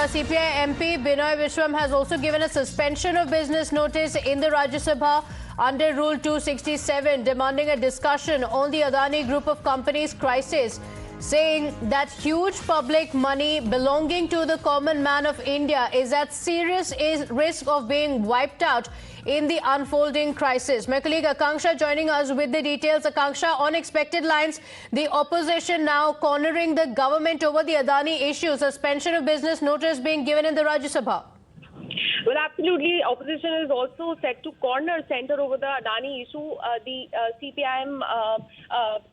CPI MP Binoy Vishwam has also given a suspension of business notice in the Rajya Sabha under Rule 267, demanding a discussion on the Adani Group of Companies crisis, saying that huge public money belonging to the common man of India is at serious risk of being wiped out in the unfolding crisis. My colleague Akanksha joining us with the details. Akanksha, on expected lines, the opposition now cornering the government over the Adani issue, suspension of business notice being given in the Rajya Sabha. Well, absolutely. Opposition is also set to corner center over the Adani issue. The CPIM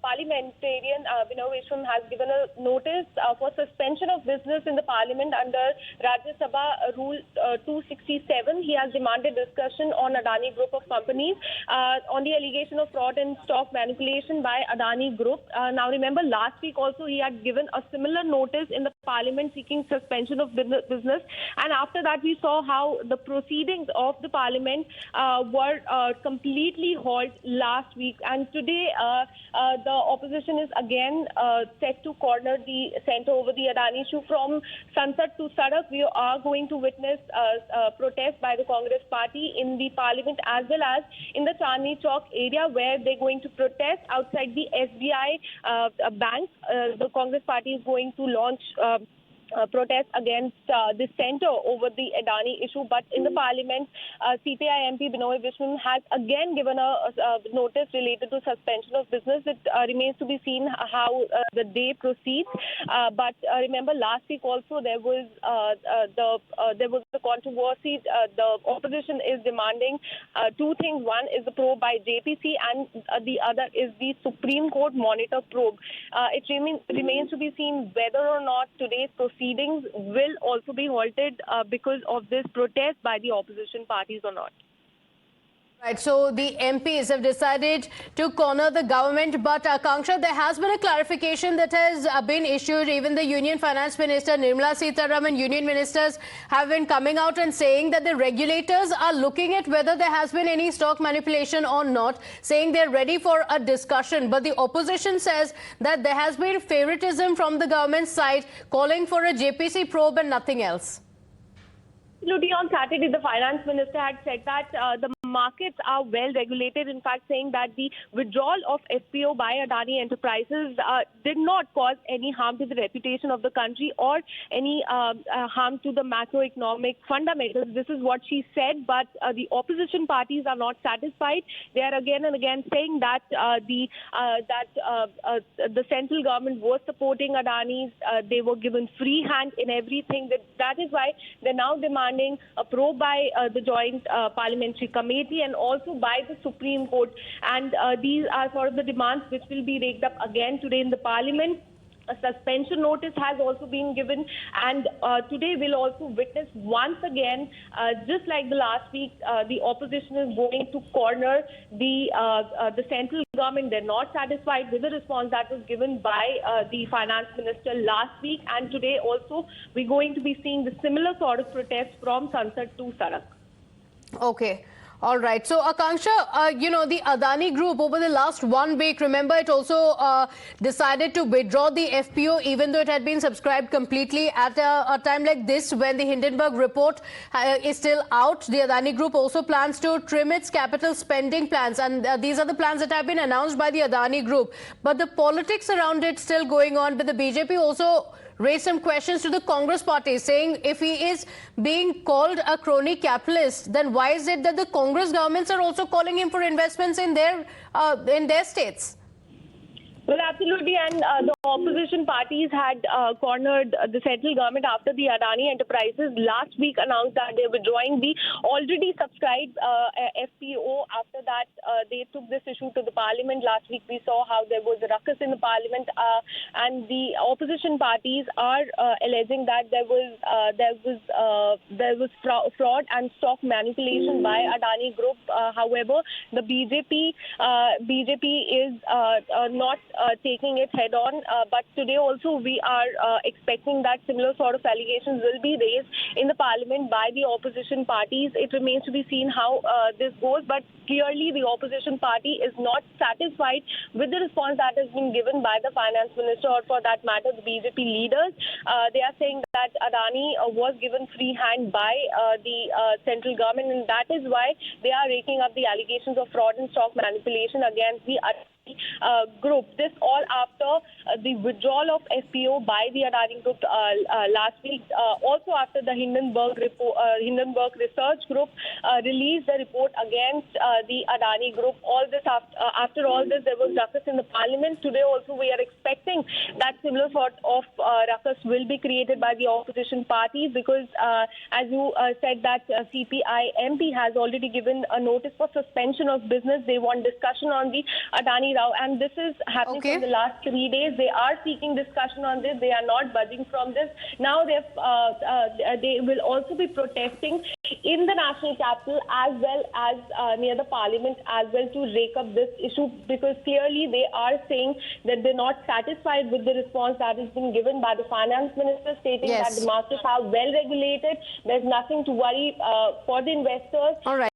parliamentarian Binoy Vishwam has given a notice for suspension of business in the parliament under Rajya Sabha Rule 267. He has demanded discussion on Adani Group of Companies on the allegation of fraud and stock manipulation by Adani Group. Now, remember, last week also he had given a similar notice in the parliament seeking suspension of business, and after that we saw how the proceedings of the parliament were completely halted last week, and today the opposition is again set to corner the center over the Adani issue. From Sansad to Sadak, we are going to witness protest by the Congress party in the parliament as well as in the Chandni Chowk area, where they're going to protest outside the SBI bank. The Congress party is going to launch protest against the centre over the Adani issue. But in the parliament, CPI MP Binoy Vishwam has again given a notice related to suspension of business. It remains to be seen how the day proceeds. But remember, last week also there was the controversy. The opposition is demanding two things. One is the probe by JPC, and the other is the Supreme Court monitor probe. It remains to be seen whether or not today's proceedings will also be halted because of this protest by the opposition parties or not. Right, so the MPs have decided to corner the government, but Akanksha, there has been a clarification that has been issued. Even the Union Finance Minister Nirmala Sitharaman, union ministers have been coming out and saying that the regulators are looking at whether there has been any stock manipulation or not, saying they're ready for a discussion. But the opposition says that there has been favoritism from the government side, calling for a JPC probe and nothing else. Absolutely. On Saturday, the finance minister had said that the markets are well regulated, in fact saying that the withdrawal of FPO by Adani Enterprises did not cause any harm to the reputation of the country or any harm to the macroeconomic fundamentals. This is what she said, but the opposition parties are not satisfied. They are again and again saying that the central government was supporting Adani's. They were given free hand in everything. That is why they're now demanding a probe by the Joint Parliamentary Committee and also by the Supreme Court. And these are sort of the demands which will be raked up again today in the Parliament. A suspension notice has also been given, and today we'll also witness once again, just like the last week, the opposition is going to corner the central government. They're not satisfied with the response that was given by the finance minister last week, and today also we're going to be seeing the similar sort of protest from Sansad to Sadak. Okay. All right. So, Akanksha, the Adani Group over the last 1 week, remember, it also decided to withdraw the FPO, even though it had been subscribed completely at a time like this when the Hindenburg report is still out. The Adani Group also plans to trim its capital spending plans. And these are the plans that have been announced by the Adani Group. But the politics around it still going on. But the BJP also raised some questions to the Congress party, saying if he is being called a crony capitalist, then why is it that the Congress governments are also calling him for investments in their states? Well, absolutely, and the opposition parties had cornered the central government after the Adani Enterprises last week announced that they're withdrawing the already subscribed FPO. After that, they took this issue to the parliament. Last week, we saw how there was a ruckus in the parliament, and the opposition parties are alleging that there was fraud and stock manipulation by Adani Group. However, the BJP is not taking it head on. But today also we are expecting that similar sort of allegations will be raised in the parliament by the opposition parties. It remains to be seen how this goes, but clearly the opposition party is not satisfied with the response that has been given by the finance minister, or for that matter the BJP leaders. They are saying that Adani was given free hand by the central government, and that is why they are raking up the allegations of fraud and stock manipulation against the group. This all after the withdrawal of FPO by the Adani Group last week. Also after the Hindenburg Research Group released a report against the Adani Group. All this after all this, there was ruckus in the parliament. Today also we are expecting that similar sort of ruckus will be created by the opposition parties, because as you said that CPI MP has already given a notice for suspension of business. They want discussion on the Adani Rao, and this is happening for the last 3 days. They are seeking discussion on this. They are not budging from this. Now they will also be protesting in the national capital as well as near the parliament as well to rake up this issue, because clearly they are saying that they're not satisfied with the response that has been given by the finance minister, stating that the markets are well regulated. There's nothing to worry for the investors. All right.